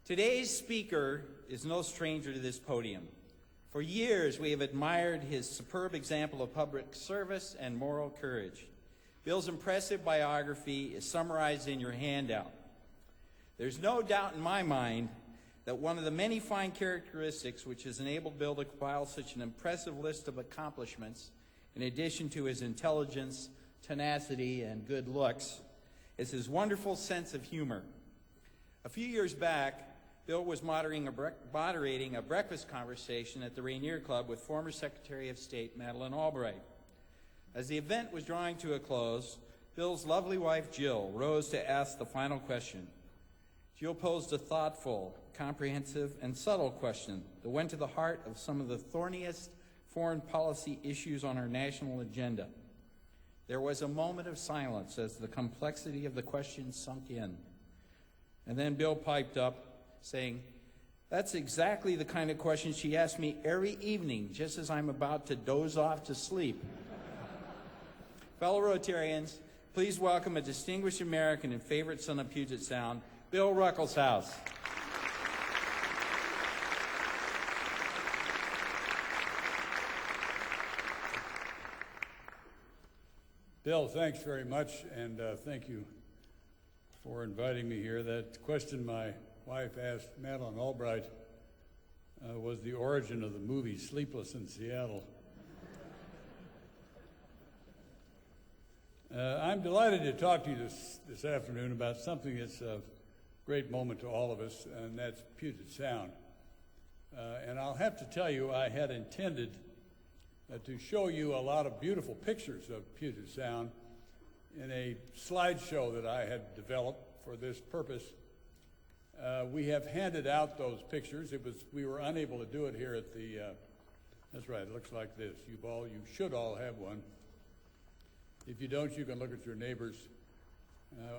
Today's speaker is no stranger to this podium. For years, we have admired his superb example of public service and moral courage. Bill's impressive biography is summarized in your handout. There's no doubt in my mind that one of the many fine characteristics which has enabled Bill to compile such an impressive list of accomplishments, in addition to his intelligence, tenacity, and good looks, is his wonderful sense of humor. A few years back, Bill was moderating a breakfast conversation at the Rainier Club with former Secretary of State Madeleine Albright. As the event was drawing to a close, Bill's lovely wife, Jill, rose to ask the final question. Jill posed a thoughtful, comprehensive, and subtle question that went to the heart of some of the thorniest foreign policy issues on our national agenda. There was a moment of silence as the complexity of the question sunk in. And then Bill piped up, saying, "That's exactly the kind of question she asks me every evening, just as I'm about to doze off to sleep." Fellow Rotarians, please welcome a distinguished American and favorite son of Puget Sound, Bill Ruckelshaus. Bill, thanks very much, and thank you for inviting me here. That question my wife asked Madeleine Albright was the origin of the movie Sleepless in Seattle. I'm delighted to talk to you this afternoon about something that's a great moment to all of us, and that's Puget Sound. And I'll have to tell you, I had intended to show you a lot of beautiful pictures of Puget Sound in a slideshow that I had developed for this purpose. We have handed out those pictures. We were unable to do it here at the, that's right, it looks like this. You should all have one. If you don't, you can look at your neighbors.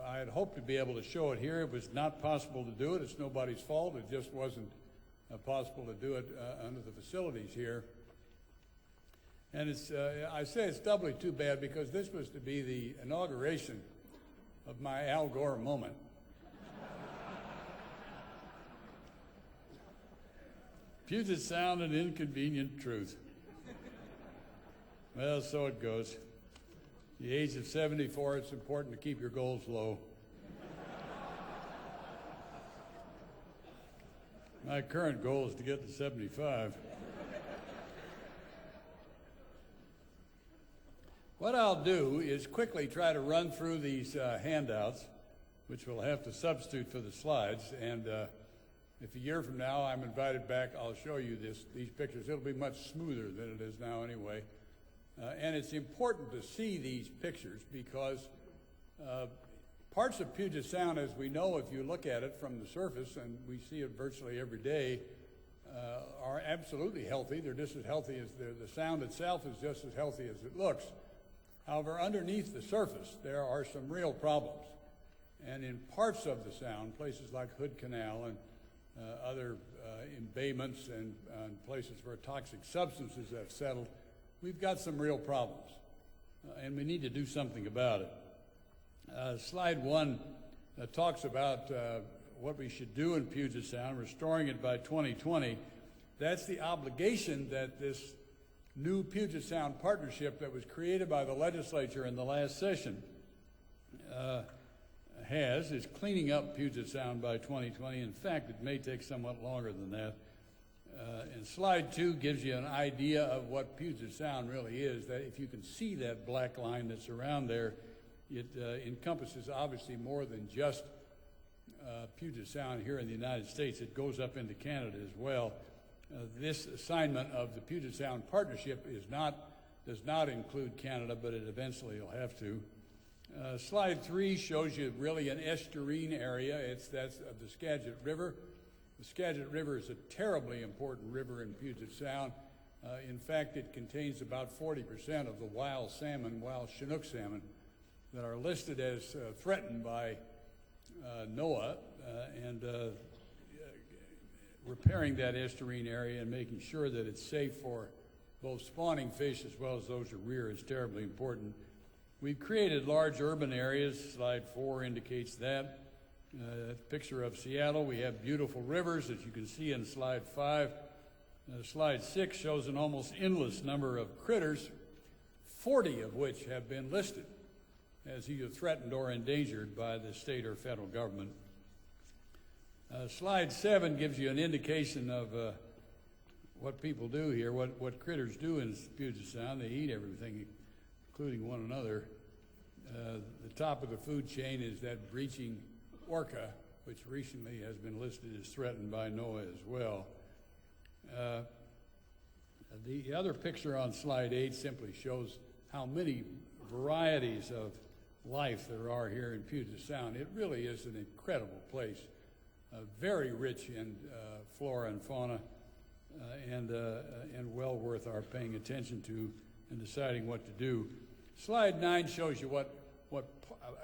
I had hoped to be able to show it here. It was not possible to do it. It's nobody's fault. It just wasn't possible to do it under the facilities here. And I say it's doubly too bad because this was to be the inauguration of my Al Gore moment. Puget Sound, an inconvenient truth. Well, so it goes. At the age of 74, it's important to keep your goals low. My current goal is to get to 75. What I'll do is quickly try to run through these handouts, which we'll have to substitute for the slides, and if a year from now I'm invited back, I'll show you these pictures. It'll be much smoother than it is now anyway. And it's important to see these pictures because parts of Puget Sound, as we know if you look at it from the surface, and we see it virtually every day, are absolutely healthy. They're just as healthy as the sound itself is just as healthy as it looks. However, underneath the surface, there are some real problems. And in parts of the sound, places like Hood Canal and other embayments and places where toxic substances have settled, we've got some real problems. And we need to do something about it. Slide 1 talks about what we should do in Puget Sound, restoring it by 2020. That's the obligation that this new Puget Sound Partnership that was created by the legislature in the last session is cleaning up Puget Sound by 2020. In fact, it may take somewhat longer than that. And slide 2 gives you an idea of what Puget Sound really is. That if you can see that black line that's around there, it encompasses obviously more than just Puget Sound here in the United States. It goes up into Canada as well. This assignment of the Puget Sound Partnership does not include Canada, but it eventually will have to. Slide 3 shows you really an estuarine area. That's of the Skagit River. The Skagit River is a terribly important river in Puget Sound. In fact, it contains about 40% of the wild Chinook salmon, that are listed as threatened by NOAA, and repairing that estuarine area and making sure that it's safe for both spawning fish as well as those that rear is terribly important. We've created large urban areas. Slide 4 indicates that. Picture of Seattle. We have beautiful rivers, as you can see in slide 5. Slide 6 shows an almost endless number of critters, 40 of which have been listed as either threatened or endangered by the state or federal government. Slide 7 gives you an indication of what people do here, what critters do in Puget Sound. They eat everything, including one another. The top of the food chain is that breaching orca, which recently has been listed as threatened by NOAA as well. The other picture on slide 8 simply shows how many varieties of life there are here in Puget Sound. It really is an incredible place, very rich in flora and fauna, and well worth our paying attention to and deciding what to do. Slide 9 shows you what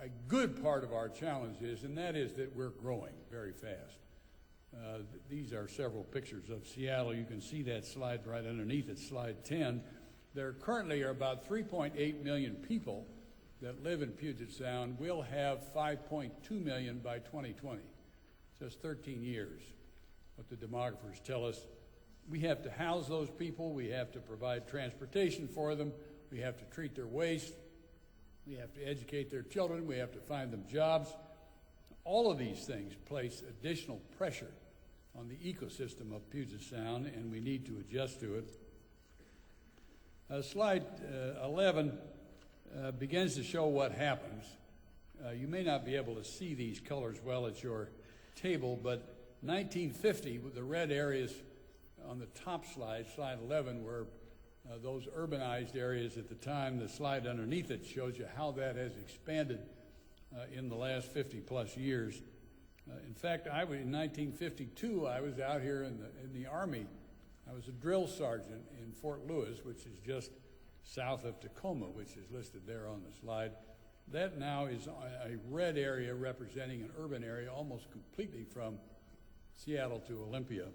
a good part of our challenge is, and that is that we're growing very fast. These are several pictures of Seattle. You can see that slide right underneath it, slide 10. There currently are about 3.8 million people that live in Puget Sound. We'll have 5.2 million by 2020, just 13 years. What the demographers tell us, we have to house those people, we have to provide transportation for them, we have to treat their waste, we have to educate their children, we have to find them jobs. All of these things place additional pressure on the ecosystem of Puget Sound, and we need to adjust to it. Slide 11 begins to show what happens. You may not be able to see these colors well at your table, but 1950, the red areas on the top slide, slide 11, were those urbanized areas at the time. The slide underneath it shows you how that has expanded in the last 50-plus years. In fact, in 1952, I was out here in the Army. I was a drill sergeant in Fort Lewis, which is just south of Tacoma, which is listed there on the slide. That now is a red area representing an urban area almost completely from Seattle to Olympia.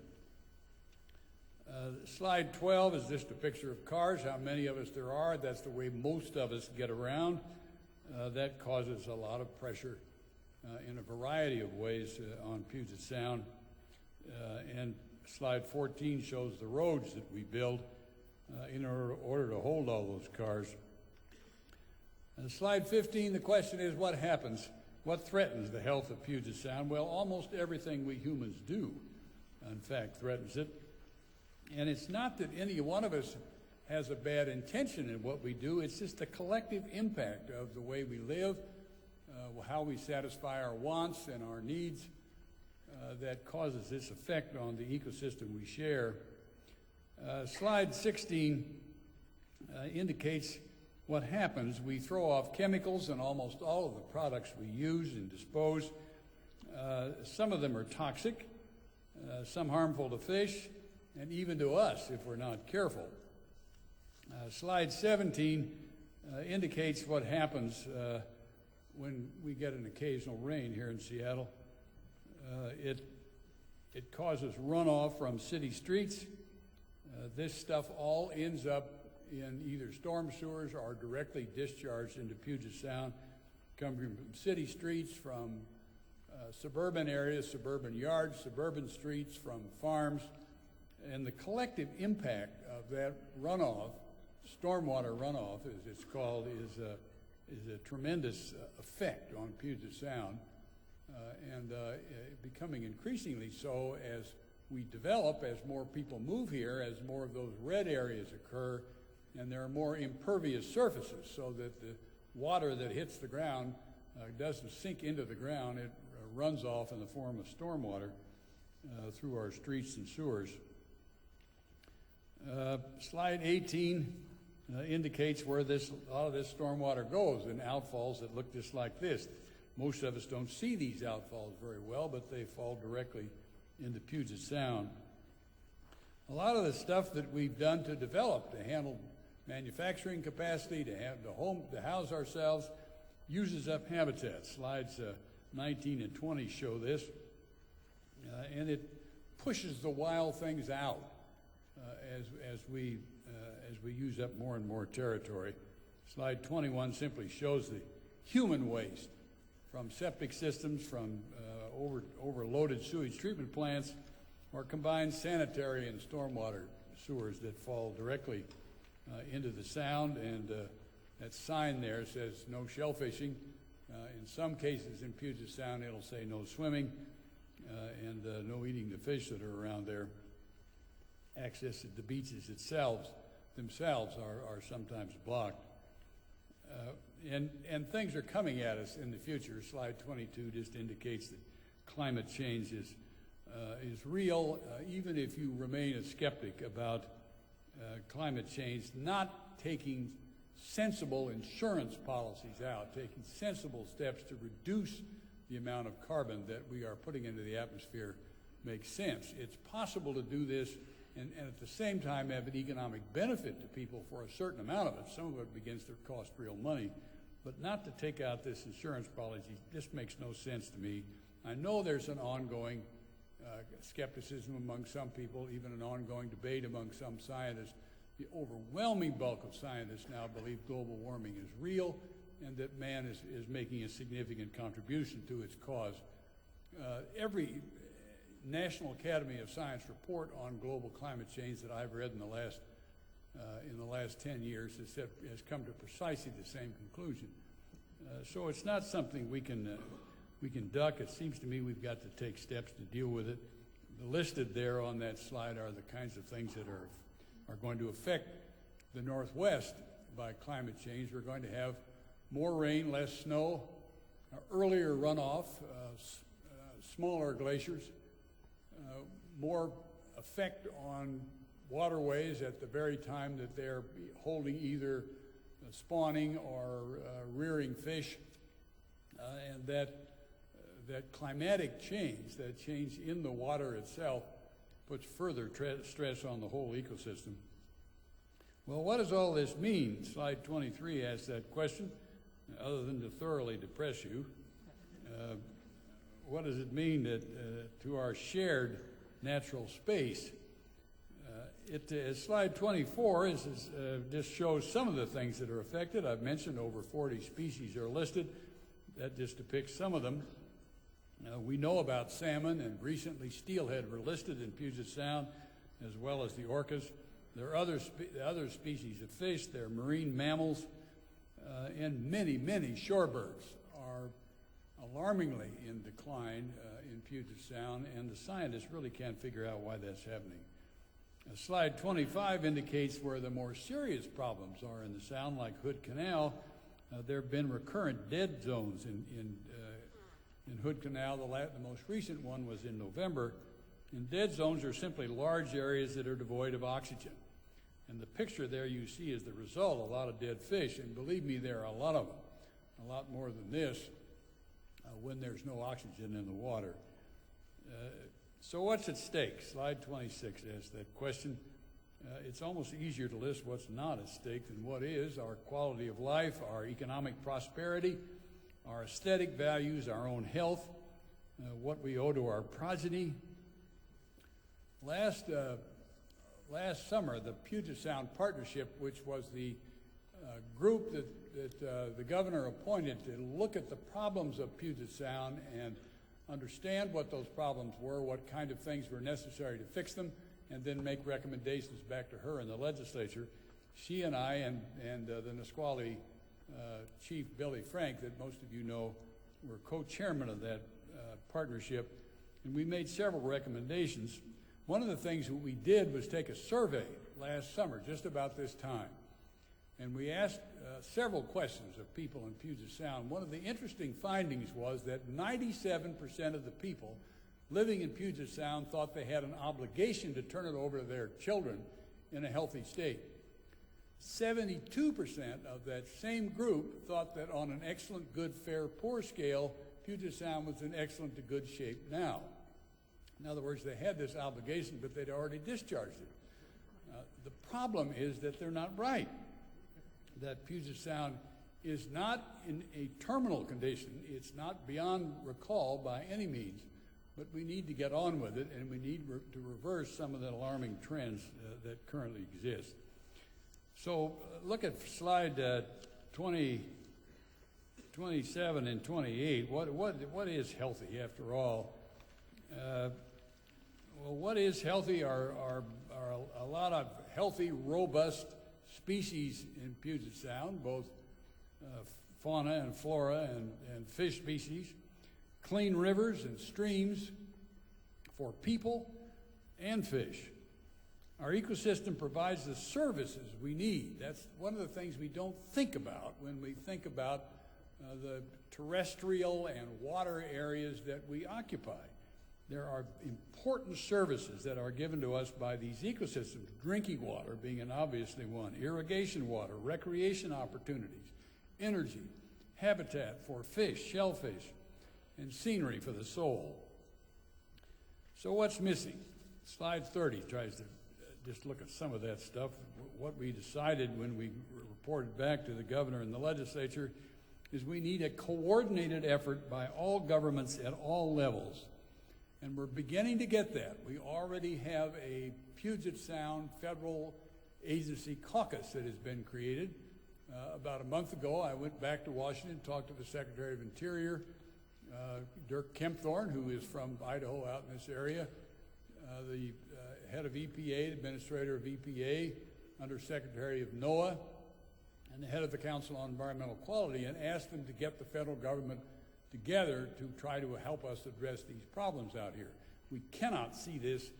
Slide 12 is just a picture of cars, how many of us there are. That's the way most of us get around. That causes a lot of pressure in a variety of ways on Puget Sound. And slide 14 shows the roads that we build in order to hold all those cars. Slide 15, the question is, what happens? What threatens the health of Puget Sound? Well, almost everything we humans do, in fact, threatens it. And it's not that any one of us has a bad intention in what we do. It's just the collective impact of the way we live, how we satisfy our wants and our needs that causes this effect on the ecosystem we share. Slide 16 indicates what happens. We throw off chemicals in almost all of the products we use and dispose. Some of them are toxic, some harmful to fish, and even to us if we're not careful. Slide 17 indicates what happens when we get an occasional rain here in Seattle. It causes runoff from city streets. This stuff all ends up in either storm sewers or directly discharged into Puget Sound, coming from city streets, from suburban areas, suburban yards, suburban streets, from farms. And the collective impact of that runoff, stormwater runoff as it's called, is a tremendous effect on Puget Sound, and becoming increasingly so as we develop, as more people move here, as more of those red areas occur, and there are more impervious surfaces so that the water that hits the ground doesn't sink into the ground. It runs off in the form of stormwater through our streets and sewers. Slide 18 indicates where a lot of this stormwater goes in outfalls that look just like this. Most of us don't see these outfalls very well, but they fall directly into Puget Sound. A lot of the stuff that we've done to develop, to handle manufacturing capacity, to house ourselves, uses up habitat. Slides 19 and 20 show this, and it pushes the wild things out as we use up more and more territory. Slide 21 simply shows the human waste from septic systems, from overloaded sewage treatment plants, or combined sanitary and stormwater sewers that fall directly into the sound. And that sign there says no shellfishing. In some cases in Puget Sound, it'll say no swimming and no eating the fish that are around there. Access to the beaches themselves are sometimes blocked. And things are coming at us in the future. Slide 22 just indicates that climate change is real, even if you remain a skeptic about climate change. Not taking sensible insurance policies out, taking sensible steps to reduce the amount of carbon that we are putting into the atmosphere makes sense. It's possible to do this and at the same time have an economic benefit to people for a certain amount of it. Some of it begins to cost real money, but not to take out this insurance policy just makes no sense to me. I know there's an ongoing skepticism among some people, even an ongoing debate among some scientists. The overwhelming bulk of scientists now believe global warming is real and that man is making a significant contribution to its cause. Every National Academy of Science report on global climate change that I've read in the last 10 years has come to precisely the same conclusion. So it's not something we can duck. It seems to me we've got to take steps to deal with it. Listed there on that slide are the kinds of things that are going to affect the Northwest by climate change. We're going to have more rain, less snow, earlier runoff, smaller glaciers, more effect on waterways at the very time that they're holding either spawning or rearing fish, and that climatic change, that change in the water itself, puts further stress on the whole ecosystem. Well, what does all this mean? Slide 23 asks that question, other than to thoroughly depress you. What does it mean to our shared natural space? Slide 24 just shows some of the things that are affected. I've mentioned over 40 species are listed. That just depicts some of them. We know about salmon, and recently steelhead were listed in Puget Sound, as well as the orcas. There are other species of fish. There are marine mammals, and many shorebirds are alarmingly in decline in Puget Sound, and the scientists really can't figure out why that's happening. Slide 25 indicates where the more serious problems are in the Sound, like Hood Canal. There have been recurrent dead zones in Hood Canal. The most recent one was in November. And dead zones are simply large areas that are devoid of oxygen. And the picture there you see is the result, a lot of dead fish. And believe me, there are a lot of them, a lot more than this, when there's no oxygen in the water. So what's at stake? Slide 26 asks that question. It's almost easier to list what's not at stake than what is: our quality of life, our economic prosperity, our aesthetic values, our own health, what we owe to our progeny. Last summer, the Puget Sound Partnership, which was the group that the governor appointed to look at the problems of Puget Sound and understand what those problems were, what kind of things were necessary to fix them, and then make recommendations back to her in the legislature. She and I and the Nisqually Chief Billy Frank, that most of you know, were co-chairman of that partnership, and we made several recommendations. One of the things that we did was take a survey last summer, just about this time, and we asked several questions of people in Puget Sound. One of the interesting findings was that 97% of the people living in Puget Sound thought they had an obligation to turn it over to their children in a healthy state. 72% of that same group thought that on an excellent, good, fair, poor scale, Puget Sound was in excellent to good shape now. In other words, they had this obligation, but they'd already discharged it. The problem is that they're not right, that Puget Sound is not in a terminal condition. It's not beyond recall by any means, but we need to get on with it, and we need to reverse some of the alarming trends that currently exist. So look at slide 28. 27 and 28, what is healthy after all? Well, what is healthy are a lot of healthy, robust species in Puget Sound, both fauna and flora and fish species, clean rivers and streams for people and fish. Our ecosystem provides the services we need. That's one of the things we don't think about when we think about the terrestrial and water areas that we occupy. There are important services that are given to us by these ecosystems, drinking water being an obviously one, irrigation water, recreation opportunities, energy, habitat for fish, shellfish, and scenery for the soul. So what's missing? Slide 30 tries to just look at some of that stuff. What we decided when we reported back to the governor and the legislature is we need a coordinated effort by all governments at all levels. And we're beginning to get that. We already have a Puget Sound federal agency caucus that has been created. About a month ago, I went back to Washington, talked to the Secretary of Interior, Dirk Kempthorne, who is from Idaho out in this area, the head of EPA, administrator of EPA, Undersecretary of NOAA, and the head of the Council on Environmental Quality, and asked them to get the federal government together to try to help us address these problems out here. We cannot see this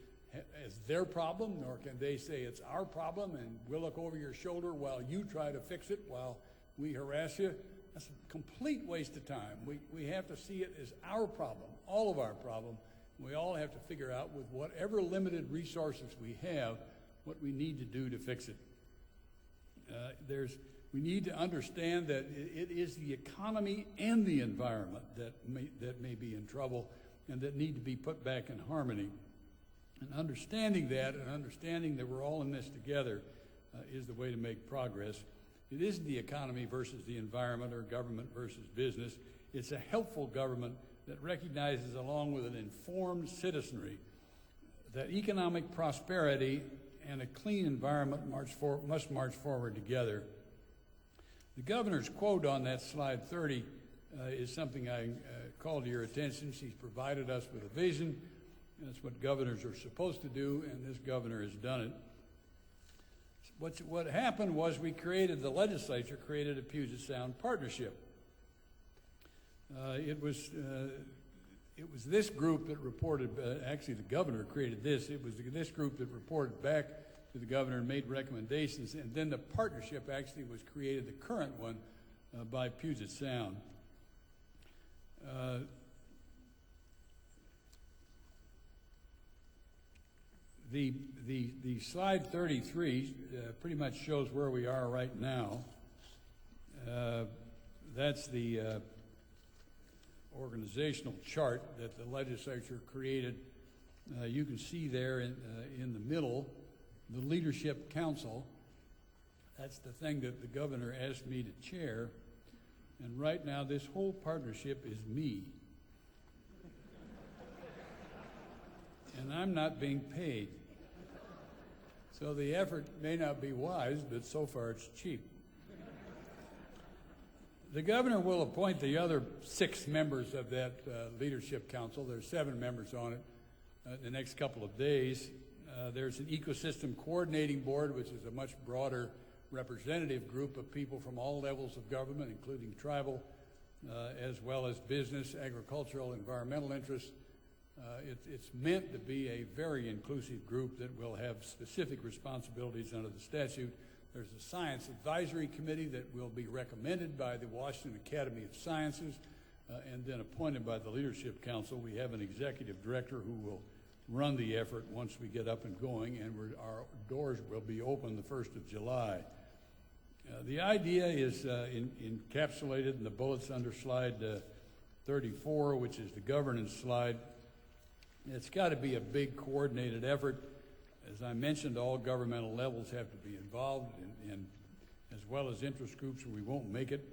as their problem, nor can they say it's our problem and we'll look over your shoulder while you try to fix it while we harass you. That's a complete waste of time. We have to see it as our problem, all of our problem. We all have to figure out with whatever limited resources we have what we need to do to fix it. We need to understand that it is the economy and the environment that may be in trouble and that need to be put back in harmony. And understanding that and understanding that we're all in this together is the way to make progress. It isn't the economy versus the environment or government versus business. It's a helpful government that recognizes, along with an informed citizenry, that economic prosperity and a clean environment must march forward together. The governor's quote on that slide 30 is something I called to your attention. She's provided us with a vision. That's what governors are supposed to do, and this governor has done it. What happened was the legislature created a Puget Sound Partnership. It was this group that reported, actually the governor created this. It was this group that reported back to the governor and made recommendations, and then the partnership actually was created, the current one, by Puget Sound. The slide 33 pretty much shows where we are right now. That's the organizational chart that the legislature created. You can see there in the middle, the Leadership Council. That's the thing that the governor asked me to chair. And right now, this whole partnership is me. And I'm not being paid. So the effort may not be wise, but so far it's cheap. The governor will appoint the other 6 members of that Leadership Council. There's 7 members on it in the next couple of days. There's an Ecosystem Coordinating Board, which is a much broader representative group of people from all levels of government, including tribal, as well as business, agricultural, environmental interests. It's meant to be a very inclusive group that will have specific responsibilities under the statute. There's a Science Advisory Committee that will be recommended by the Washington Academy of Sciences and then appointed by the Leadership Council. We have an executive director who will run the effort once we get up and going, and our doors will be open the 1st of July. The idea is encapsulated in the bullets under slide 34, which is the governance slide. It's got to be a big coordinated effort. As I mentioned, all governmental levels have to be involved, and as well as interest groups, or we won't make it.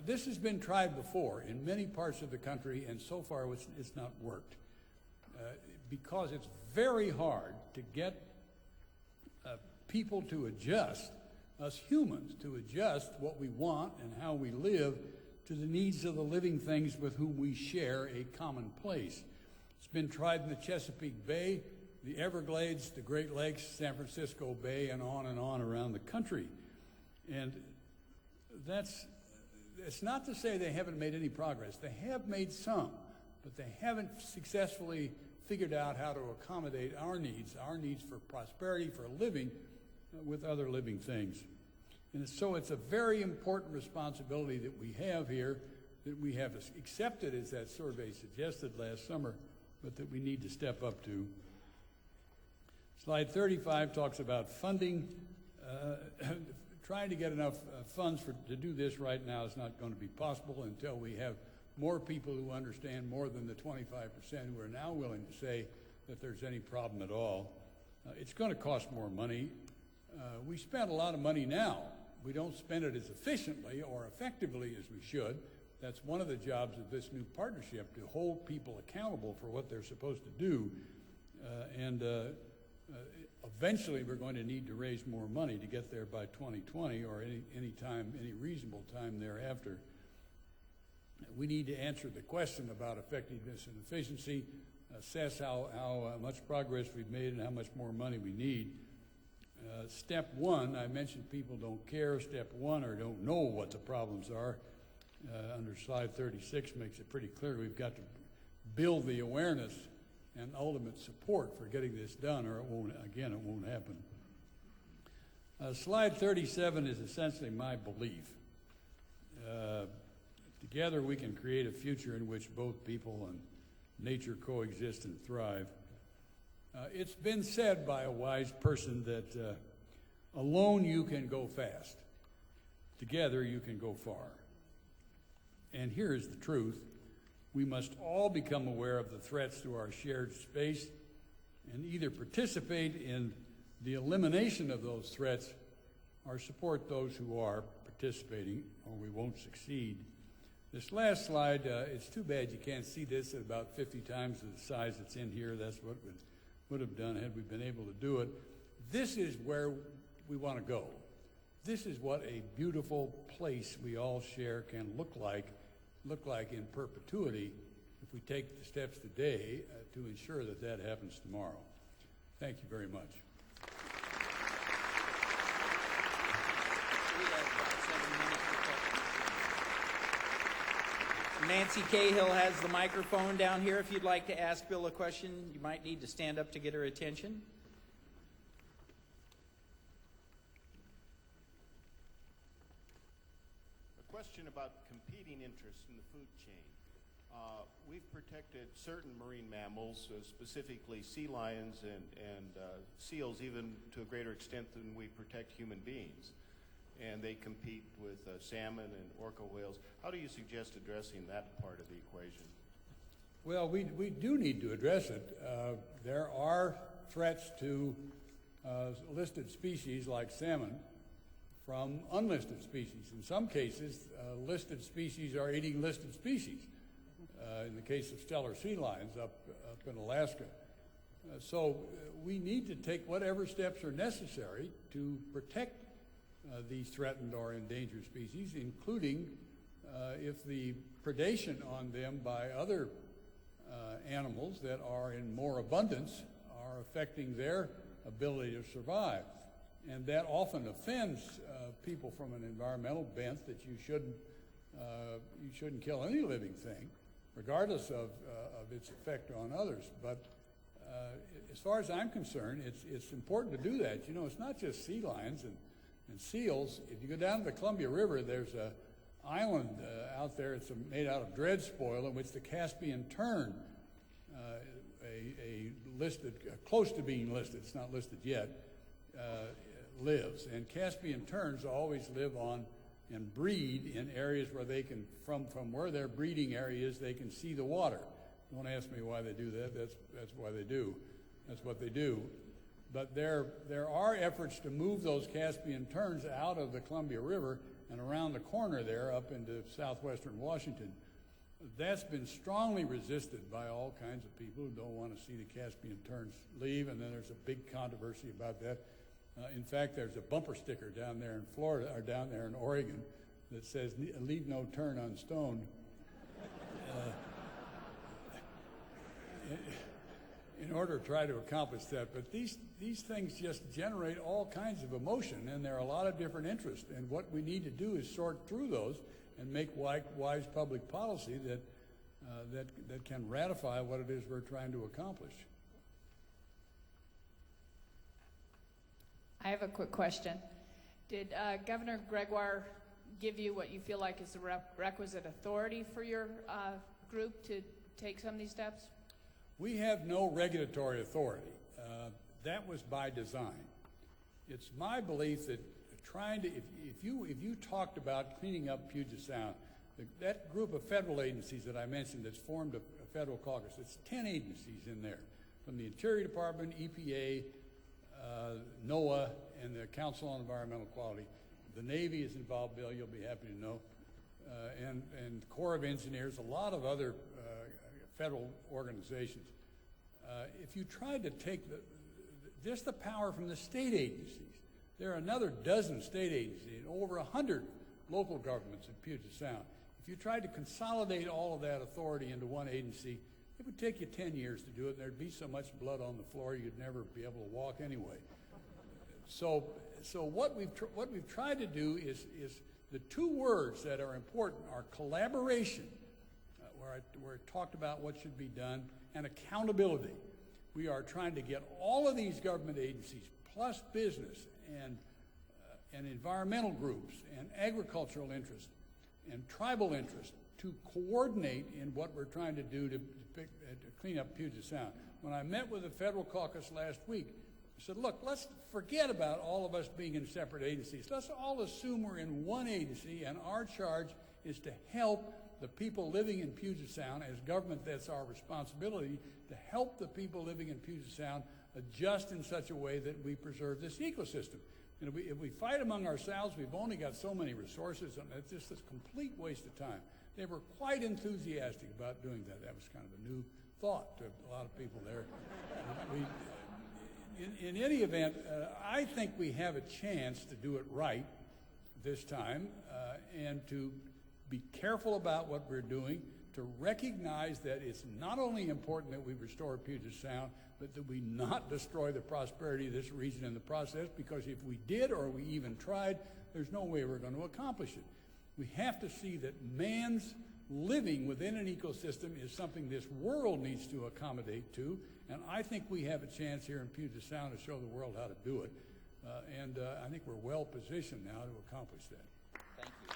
This has been tried before in many parts of the country, and so far it's not worked. Because it's very hard to get people to adjust, us humans, to adjust what we want and how we live to the needs of the living things with whom we share a common place. It's been tried in the Chesapeake Bay, the Everglades, the Great Lakes, San Francisco Bay, and on around the country. And it's not to say they haven't made any progress. They have made some, but they haven't successfully figured out how to accommodate our needs for prosperity, for living with other living things. And so it's a very important responsibility that we have here, that we have accepted, as that survey suggested last summer, but that we need to step up to. Slide 35 talks about funding. Trying to get enough funds to do this right now is not going to be possible until we have more people who understand more than the 25% who are now willing to say that there's any problem at all. It's going to cost more money. We spend a lot of money now. We don't spend it as efficiently or effectively as we should. That's one of the jobs of this new partnership, to hold people accountable for what they're supposed to do. Eventually we're going to need to raise more money to get there by 2020 or any reasonable time thereafter. We need to answer the question about effectiveness and efficiency, assess how much progress we've made and how much more money we need. Step one, I mentioned people don't care. Step one, or don't know what the problems are. Under slide 36 makes it pretty clear we've got to build the awareness and ultimate support for getting this done, or it won't happen. Slide 37 is essentially my belief. Together we can create a future in which both people and nature coexist and thrive. It's been said by a wise person that alone you can go fast. Together you can go far. And here is the truth. We must all become aware of the threats to our shared space and either participate in the elimination of those threats or support those who are participating, or we won't succeed. This last slide, it's too bad you can't see this at about 50 times the size that's in here. That's what we would have done had we been able to do it. This is where we want to go. This is what a beautiful place we all share can look like in perpetuity if we take the steps today to ensure that that happens tomorrow. Thank you very much. Nancy Cahill has the microphone down here. If you'd like to ask Bill a question, you might need to stand up to get her attention. A question about competing interests in the food chain. We've protected certain marine mammals, specifically sea lions and seals, even to a greater extent than we protect human beings. And they compete with salmon and orca whales. How do you suggest addressing that part of the equation? Well, we do need to address it. There are threats to listed species like salmon from unlisted species. In some cases, listed species are eating listed species. In the case of stellar sea lions up in Alaska. So we need to take whatever steps are necessary to protect these threatened or endangered species, including if the predation on them by other animals that are in more abundance are affecting their ability to survive. And that often offends people from an environmental bent that you shouldn't kill any living thing, regardless of its effect on others. But as far as I'm concerned, it's important to do that. You know, it's not just sea lions and seals. If you go down to the Columbia River, there's an island out there. It's made out of dread spoil in which the Caspian tern, close to being listed, it's not listed yet, lives. And Caspian terns always live on and breed in areas where they can, from where their breeding area is, they can see the water. Don't ask me why they do that. That's why they do. That's what they do. But there are efforts to move those Caspian terns out of the Columbia River and around the corner there up into southwestern Washington. That's been strongly resisted by all kinds of people who don't want to see the Caspian terns leave, and then there's a big controversy about that. In fact, there's a bumper sticker down there in Florida, or down there in Oregon, that says leave no turn unstoned. In order to try to accomplish that. But these things just generate all kinds of emotion, and there are a lot of different interests. And what we need to do is sort through those and make wise public policy that can ratify what it is we're trying to accomplish. I have a quick question. Did Governor Gregoire give you what you feel like is the requisite authority for your group to take some of these steps? We have no regulatory authority. That was by design. It's my belief that if you talked about cleaning up Puget Sound, that group of federal agencies that I mentioned that's formed a federal caucus, it's 10 agencies in there, from the Interior Department, EPA, NOAA, and the Council on Environmental Quality. The Navy is involved, Bill, you'll be happy to know, and Corps of Engineers, a lot of other federal organizations. If you tried to take just the power from the state agencies, there are another dozen state agencies and over 100 local governments in Puget Sound. If you tried to consolidate all of that authority into one agency, it would take you 10 years to do it, and there'd be so much blood on the floor you'd never be able to walk anyway. So what we've tried to do is the two words that are important are collaboration, where it talked about what should be done, and accountability. We are trying to get all of these government agencies, plus business and environmental groups and agricultural interests and tribal interests, to coordinate in what we're trying to do to clean up Puget Sound. When I met with the federal caucus last week, I said, look, let's forget about all of us being in separate agencies. Let's all assume we're in one agency, and our charge is to help the people living in Puget Sound. As government, that's our responsibility, to help the people living in Puget Sound adjust in such a way that we preserve this ecosystem. And if we fight among ourselves, we've only got so many resources, and it's just a complete waste of time. They were quite enthusiastic about doing that. That was kind of a new thought to a lot of people there. In any event, I think we have a chance to do it right this time, and to be careful about what we're doing, to recognize that it's not only important that we restore Puget Sound, but that we not destroy the prosperity of this region in the process, because if we did, or we even tried, there's no way we're going to accomplish it. We have to see that man's living within an ecosystem is something this world needs to accommodate to, and I think we have a chance here in Puget Sound to show the world how to do it, and I think we're well positioned now to accomplish that. Thank you.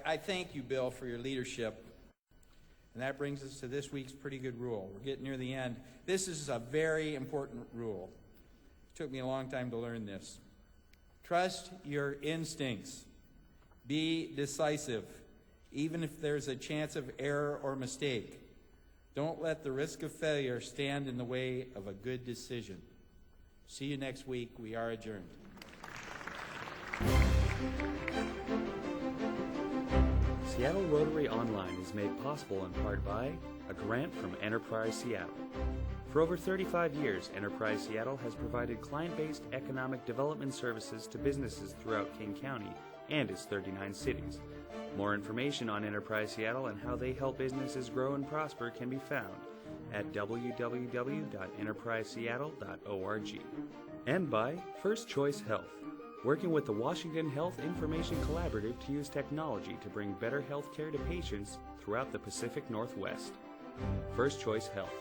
I thank you, Bill, for your leadership. And that brings us to this week's pretty good rule. We're getting near the end. This is a very important rule. It took me a long time to learn this. Trust your instincts. Be decisive, even if there's a chance of error or mistake. Don't let the risk of failure stand in the way of a good decision. See you next week. We are adjourned. Seattle Rotary Online is made possible in part by a grant from Enterprise Seattle. For over 35 years, Enterprise Seattle has provided client-based economic development services to businesses throughout King County and its 39 cities. More information on Enterprise Seattle and how they help businesses grow and prosper can be found at www.enterpriseseattle.org. And by First Choice Health, working with the Washington Health Information Collaborative to use technology to bring better health care to patients throughout the Pacific Northwest. First Choice Health.